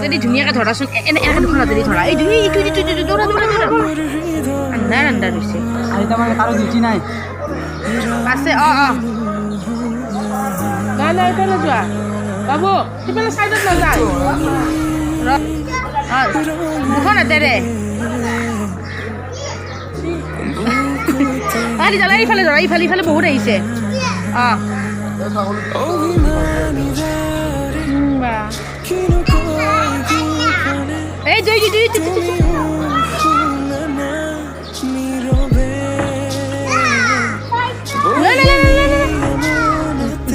হাতেদি ধুনীয়াকৈ ধৰাচোন এনেকৈ দুখন হাতেদি ধৰা এইটো দৌৰা আন্ধাৰ আন্ধাৰ হৈছে আৰু তাৰমানে কাৰো ডিউটি নাই আছে নাই নাই এইফালে যোৱা বাবু সিফালে চাইডত নাযায় দুখন হাতেৰে এইফালে ধৰা ইফালে বহুত আহিছে এই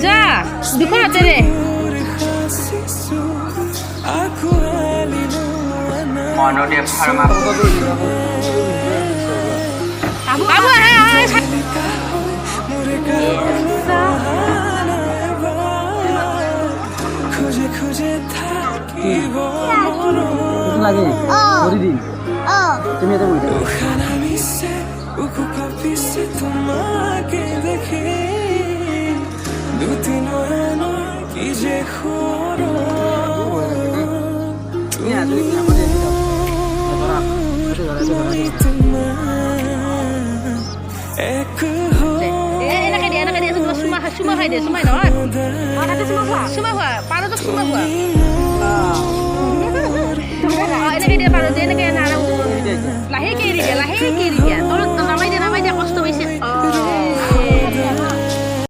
যা দুখন হাতেৰে মনদেৱ শৰ্মা লাগে কৰি দিম তুমি এটা বহি চুমা খাই দে চুমাই নহয় চুমা খোৱা পাৰতো চুমা খোৱা